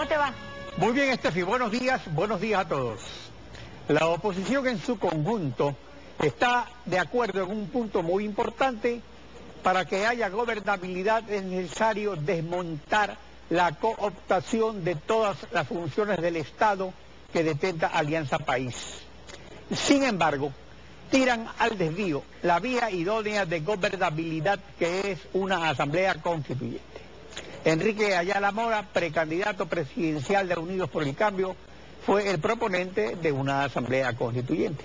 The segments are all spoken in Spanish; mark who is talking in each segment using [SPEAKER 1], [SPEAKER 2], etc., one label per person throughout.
[SPEAKER 1] ¿Cómo te va?
[SPEAKER 2] Muy bien, Estefi, buenos días a todos. La oposición en su conjunto está de acuerdo en un punto muy importante. Para que haya gobernabilidad es necesario desmontar la cooptación de todas las funciones del Estado que detenta Alianza País. Sin embargo, tiran al desvío la vía idónea de gobernabilidad, que es una asamblea constituyente. Enrique Ayala Mora, precandidato presidencial de Unidos por el Cambio, fue el proponente de una asamblea constituyente.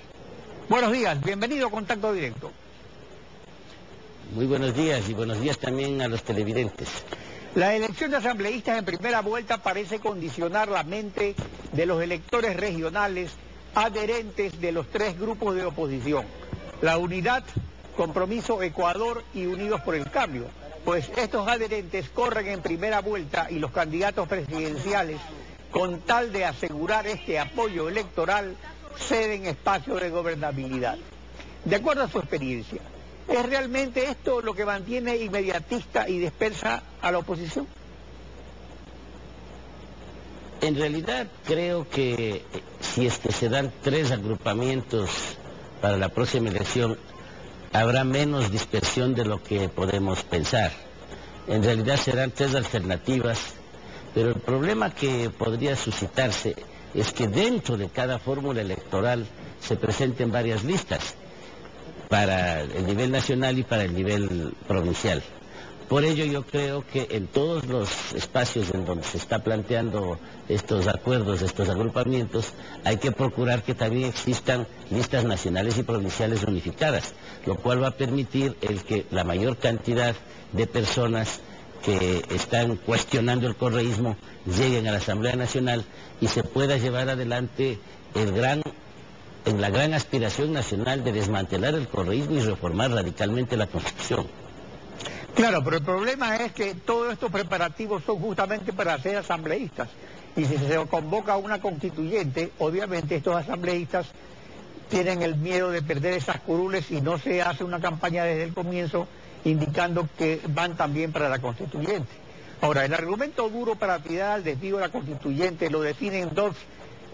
[SPEAKER 2] Buenos días, bienvenido a Contacto Directo.
[SPEAKER 3] Muy buenos días y buenos días también a los televidentes.
[SPEAKER 2] La elección de asambleístas en primera vuelta parece condicionar la mente de los electores regionales adherentes de los tres grupos de oposición: la Unidad, Compromiso Ecuador y Unidos por el Cambio, pues estos adherentes corren en primera vuelta y los candidatos presidenciales, con tal de asegurar este apoyo electoral, ceden espacio de gobernabilidad. De acuerdo a su experiencia, ¿es realmente esto lo que mantiene inmediatista y dispersa a la oposición?
[SPEAKER 3] En realidad creo que si se dan tres agrupamientos para la próxima elección, habrá menos dispersión de lo que podemos pensar. En realidad serán tres alternativas, pero el problema que podría suscitarse es que dentro de cada fórmula electoral se presenten varias listas para el nivel nacional y para el nivel provincial. Por ello yo creo que en todos los espacios en donde se está planteando estos acuerdos, estos agrupamientos, hay que procurar que también existan listas nacionales y provinciales unificadas, lo cual va a permitir que la mayor cantidad de personas que están cuestionando el correísmo lleguen a la Asamblea Nacional y se pueda llevar adelante la gran aspiración nacional de desmantelar el correísmo y reformar radicalmente la Constitución.
[SPEAKER 2] Claro, pero el problema es que todos estos preparativos son justamente para ser asambleístas. Y si se convoca a una constituyente, obviamente estos asambleístas tienen el miedo de perder esas curules y no se hace una campaña desde el comienzo indicando que van también para la constituyente. Ahora, el argumento duro para tirar al desvío de la constituyente lo definen dos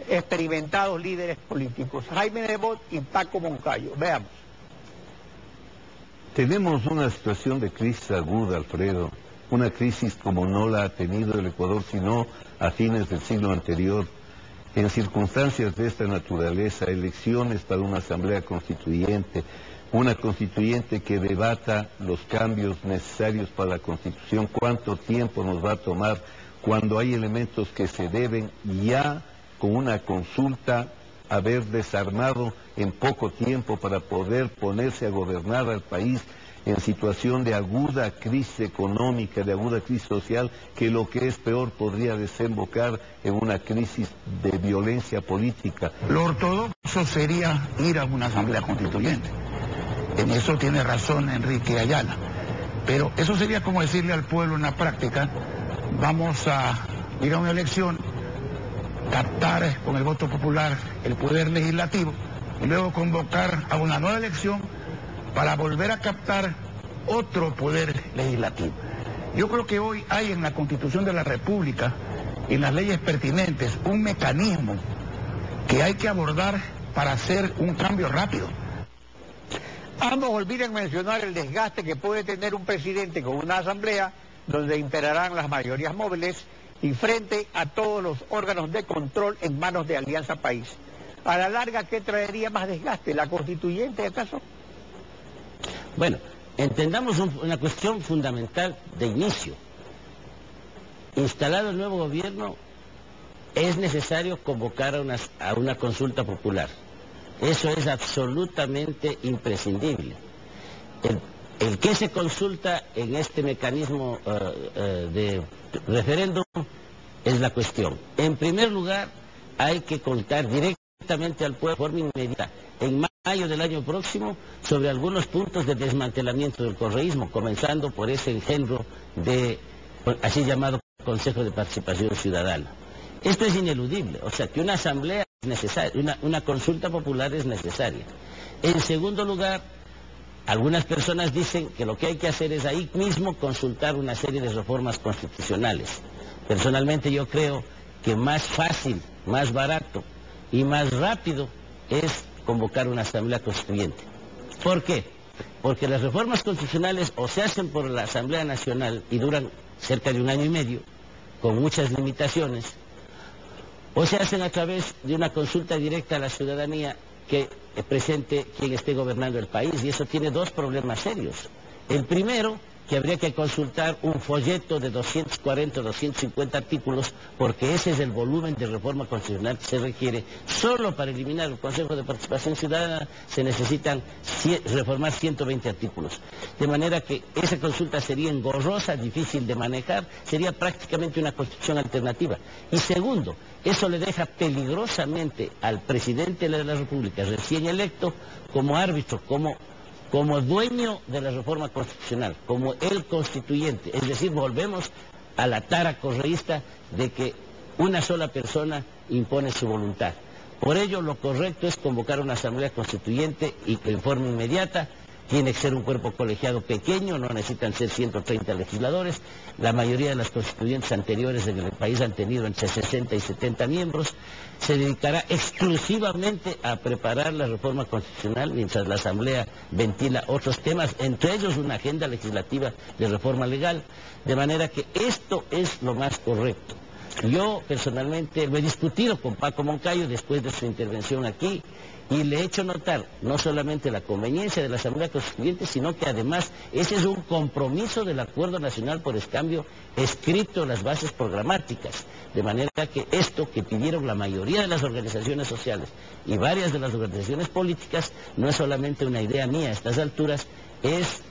[SPEAKER 2] experimentados líderes políticos: Jaime Nebot y Paco Moncayo. Veamos.
[SPEAKER 4] Tenemos una situación de crisis aguda, Alfredo, una crisis como no la ha tenido el Ecuador sino a fines del siglo anterior. En circunstancias de esta naturaleza, elecciones para una asamblea constituyente, una constituyente que debata los cambios necesarios para la Constitución, cuánto tiempo nos va a tomar, cuando hay elementos que se deben ya con una consulta haber desarmado en poco tiempo para poder ponerse a gobernar al país en situación de aguda crisis económica, de aguda crisis social, que lo que es peor podría desembocar en una crisis de violencia política.
[SPEAKER 5] Lo ortodoxo sería ir a una asamblea constituyente. En eso tiene razón Enrique Ayala. Pero eso sería como decirle al pueblo en la práctica: vamos a ir a una elección, captar con el voto popular el poder legislativo y luego convocar a una nueva elección para volver a captar otro poder legislativo. Yo creo que hoy hay en la Constitución de la República y en las leyes pertinentes un mecanismo que hay que abordar para hacer un cambio rápido.
[SPEAKER 2] Ambos olviden mencionar el desgaste que puede tener un presidente con una asamblea donde imperarán las mayorías móviles y frente a todos los órganos de control en manos de Alianza País. A la larga, ¿qué traería más desgaste? ¿La constituyente, acaso?
[SPEAKER 3] Bueno, entendamos una cuestión fundamental de inicio. Instalado el nuevo gobierno, es necesario convocar a una consulta popular. Eso es absolutamente imprescindible. El que se consulta en este mecanismo de referéndum es la cuestión. En primer lugar, hay que contar directamente al pueblo de forma inmediata, en mayo del año próximo, sobre algunos puntos de desmantelamiento del correísmo, comenzando por ese engendro de así llamado Consejo de Participación Ciudadana. Esto es ineludible, o sea que una asamblea es necesaria, una consulta popular es necesaria. En segundo lugar, algunas personas dicen que lo que hay que hacer es ahí mismo consultar una serie de reformas constitucionales. Personalmente yo creo que más fácil, más barato y más rápido es convocar una asamblea constituyente. ¿Por qué? Porque las reformas constitucionales o se hacen por la Asamblea Nacional y duran cerca de 1 año y medio, con muchas limitaciones, o se hacen a través de una consulta directa a la ciudadanía que presente quien esté gobernando el país, y eso tiene 2 problemas serios. El primero, que habría que consultar un folleto de 240 o 250 artículos, porque ese es el volumen de reforma constitucional que se requiere. Solo para eliminar el Consejo de Participación Ciudadana se necesitan reformar 120 artículos. De manera que esa consulta sería engorrosa, difícil de manejar, sería prácticamente una constitución alternativa. Y segundo, eso le deja peligrosamente al presidente de la República recién electo como árbitro, como dueño de la reforma constitucional, como el constituyente. Es decir, volvemos a la tara correísta de que una sola persona impone su voluntad. Por ello, lo correcto es convocar una asamblea constituyente y que en forma inmediata. Tiene que ser un cuerpo colegiado pequeño, no necesitan ser 130 legisladores. La mayoría de las constituyentes anteriores en el país han tenido entre 60 y 70 miembros. Se dedicará exclusivamente a preparar la reforma constitucional, mientras la Asamblea ventila otros temas, entre ellos una agenda legislativa de reforma legal, de manera que esto es lo más correcto. Yo personalmente lo he discutido con Paco Moncayo después de su intervención aquí, y le he hecho notar no solamente la conveniencia de la Asamblea Constituyente, sino que además ese es un compromiso del Acuerdo Nacional por el Cambio escrito en las bases programáticas, de manera que esto que pidieron la mayoría de las organizaciones sociales y varias de las organizaciones políticas no es solamente una idea mía a estas alturas, es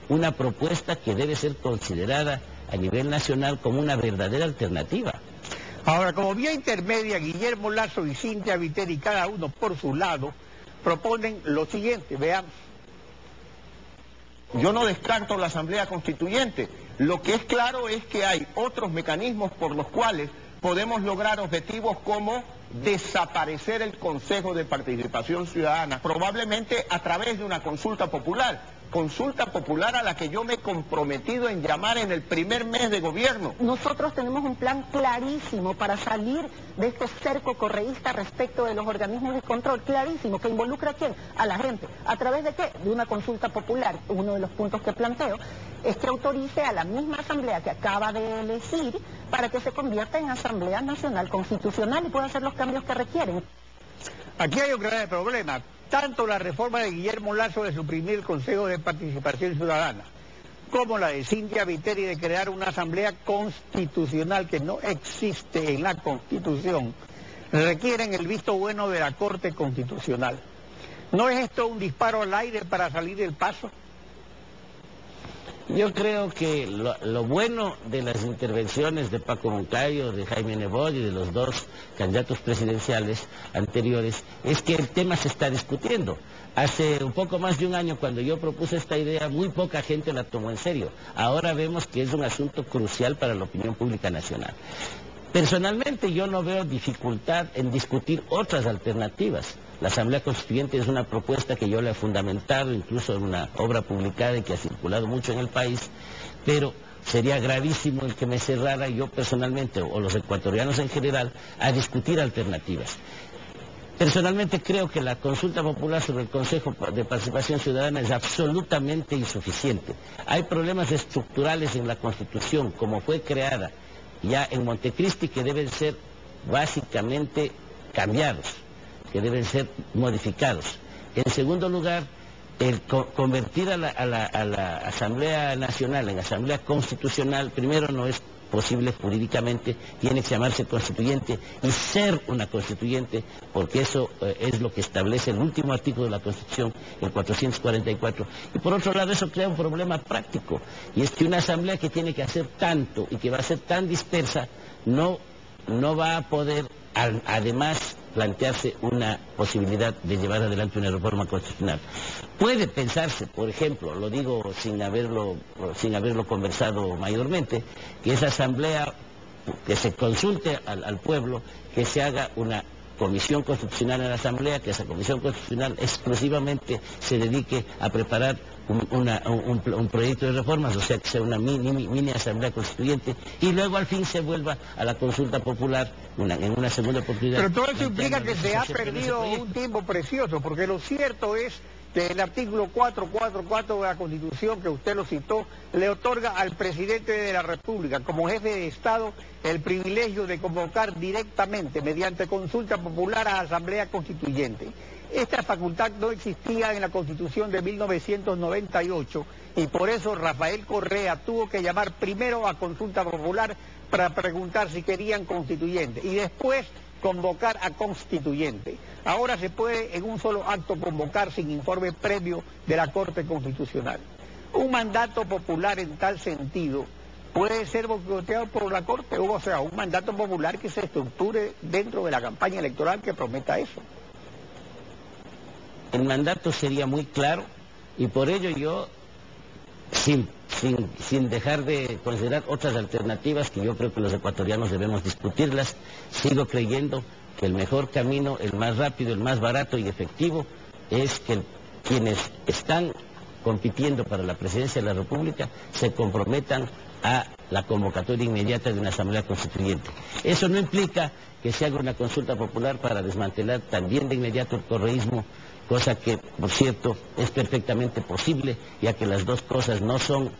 [SPEAKER 3] una propuesta que debe ser considerada a nivel nacional como una verdadera alternativa.
[SPEAKER 2] Ahora, como vía intermedia, Guillermo Lasso y Cynthia Viteri, cada uno por su lado, proponen lo siguiente, veamos.
[SPEAKER 1] Yo no descarto la Asamblea Constituyente. Lo que es claro es que hay otros mecanismos por los cuales podemos lograr objetivos como desaparecer el Consejo de Participación Ciudadana, probablemente a través de una consulta popular a la que yo me he comprometido en llamar en el primer mes de gobierno.
[SPEAKER 6] Nosotros tenemos un plan clarísimo para salir de este cerco correísta respecto de los organismos de control, clarísimo, que involucra a quién, a la gente. ¿A través de qué? De una consulta popular. Uno de los puntos que planteo es que autorice a la misma asamblea que acaba de elegir para que se convierta en Asamblea Nacional Constitucional y pueda hacer los cambios que requieren.
[SPEAKER 2] Aquí hay un grave problema. Tanto la reforma de Guillermo Lasso de suprimir el Consejo de Participación Ciudadana, como la de Cynthia Viteri de crear una asamblea constitucional que no existe en la Constitución, requieren el visto bueno de la Corte Constitucional. ¿No es esto un disparo al aire para salir del paso?
[SPEAKER 3] Yo creo que lo bueno de las intervenciones de Paco Moncayo, de Jaime Nebot y de los 2 candidatos presidenciales anteriores es que el tema se está discutiendo. Hace un poco más de 1 año, cuando yo propuse esta idea, muy poca gente la tomó en serio. Ahora vemos que es un asunto crucial para la opinión pública nacional. Personalmente yo no veo dificultad en discutir otras alternativas. La Asamblea Constituyente es una propuesta que yo le he fundamentado, incluso en una obra publicada y que ha circulado mucho en el país, pero sería gravísimo el que me cerrara yo personalmente, o los ecuatorianos en general, a discutir alternativas. Personalmente creo que la consulta popular sobre el Consejo de Participación Ciudadana es absolutamente insuficiente. Hay problemas estructurales en la Constitución, como fue creada ya en Montecristi, que deben ser básicamente cambiados, que deben ser modificados. En segundo lugar, el convertir a la Asamblea Nacional en Asamblea Constitucional, primero no es posible jurídicamente, tiene que llamarse constituyente y ser una constituyente, porque eso es lo que establece el último artículo de la Constitución, el 444. Y por otro lado, eso crea un problema práctico, y es que una asamblea que tiene que hacer tanto y que va a ser tan dispersa, no va a poder, además, plantearse una posibilidad de llevar adelante una reforma constitucional. Puede pensarse, por ejemplo, lo digo sin haberlo conversado mayormente, que esa asamblea, que se consulte al pueblo, que se haga una comisión constitucional en la asamblea, que esa comisión constitucional exclusivamente se dedique a preparar un proyecto de reformas, o sea, que sea una mini asamblea constituyente, y luego al fin se vuelva a la consulta popular en una segunda oportunidad.
[SPEAKER 2] Pero todo eso implica que se ha perdido un tiempo precioso, porque lo cierto es que el artículo 444 de la Constitución, que usted lo citó, le otorga al presidente de la República, como jefe de Estado, el privilegio de convocar directamente, mediante consulta popular, a la Asamblea Constituyente. Esta facultad no existía en la Constitución de 1998 y por eso Rafael Correa tuvo que llamar primero a consulta popular para preguntar si querían constituyente y después convocar a constituyente. Ahora se puede en un solo acto convocar sin informe previo de la Corte Constitucional. Un mandato popular en tal sentido puede ser boicoteado por la Corte, o sea, un mandato popular que se estructure dentro de la campaña electoral que prometa eso.
[SPEAKER 3] El mandato sería muy claro y por ello yo, sin dejar de considerar otras alternativas que yo creo que los ecuatorianos debemos discutirlas, sigo creyendo que el mejor camino, el más rápido, el más barato y efectivo es que quienes están compitiendo para la presidencia de la República se comprometan a la convocatoria inmediata de una asamblea constituyente. Eso no implica que se haga una consulta popular para desmantelar también de inmediato el correísmo, cosa que, por cierto, es perfectamente posible, ya que las dos cosas no son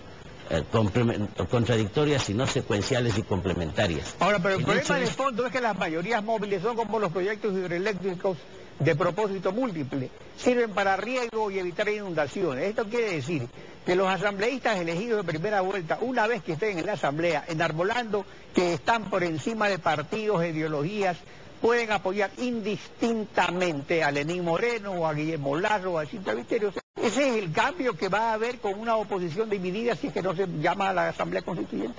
[SPEAKER 3] contradictorias, sino secuenciales y complementarias.
[SPEAKER 2] Ahora, pero el problema de fondo es que las mayorías móviles son como los proyectos hidroeléctricos de propósito múltiple, sirven para riego y evitar inundaciones. Esto quiere decir que los asambleístas elegidos de primera vuelta, una vez que estén en la asamblea, enarbolando que están por encima de partidos e ideologías, pueden apoyar indistintamente a Lenín Moreno o a Guillermo Lasso o a Cinta Viteri. Ese es el cambio que va a haber con una oposición dividida si es que no se llama a la Asamblea Constituyente.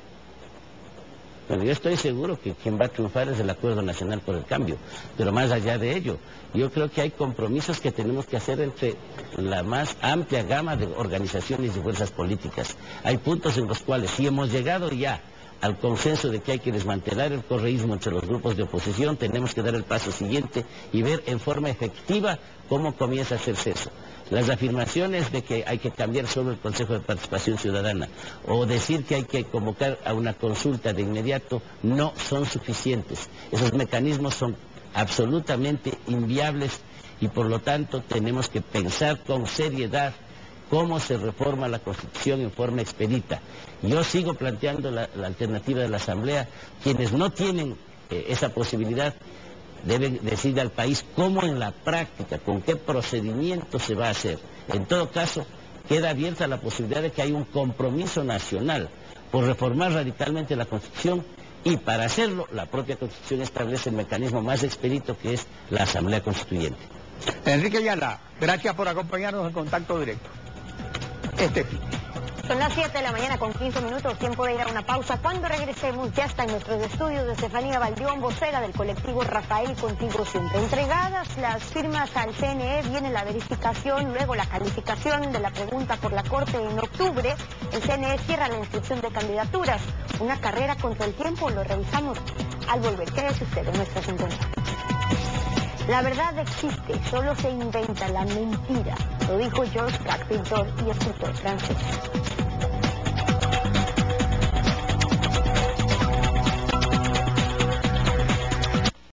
[SPEAKER 3] Bueno, yo estoy seguro que quien va a triunfar es el Acuerdo Nacional por el Cambio, pero más allá de ello, yo creo que hay compromisos que tenemos que hacer entre la más amplia gama de organizaciones y fuerzas políticas. Hay puntos en los cuales, si hemos llegado ya al consenso de que hay que desmantelar el correísmo entre los grupos de oposición, tenemos que dar el paso siguiente y ver en forma efectiva cómo comienza a hacerse eso. Las afirmaciones de que hay que cambiar solo el Consejo de Participación Ciudadana o decir que hay que convocar a una consulta de inmediato no son suficientes. Esos mecanismos son absolutamente inviables y por lo tanto tenemos que pensar con seriedad cómo se reforma la Constitución en forma expedita. Yo sigo planteando la alternativa de la Asamblea. Quienes no tienen esa posibilidad deben decirle al país cómo en la práctica, con qué procedimiento se va a hacer. En todo caso, queda abierta la posibilidad de que haya un compromiso nacional por reformar radicalmente la Constitución y para hacerlo la propia Constitución establece el mecanismo más expedito que es la Asamblea Constituyente.
[SPEAKER 2] Enrique Ayala, gracias por acompañarnos en Contacto Directo.
[SPEAKER 7] Son las 7 de la mañana con 15 minutos, tiempo de ir a una pausa. Cuando regresemos ya está en nuestros estudios de Estefanía Baldión, vocera del colectivo Rafael Contigo Siempre. Entregadas las firmas al CNE, viene la verificación, luego la calificación de la pregunta por la Corte en octubre. El CNE cierra la inscripción de candidaturas. Una carrera contra el tiempo, lo revisamos al volver. Quédese usted en nuestra sintonía. La verdad existe, solo se inventa la mentira. Lo dijo Georges Braque, pintor y escritor francés.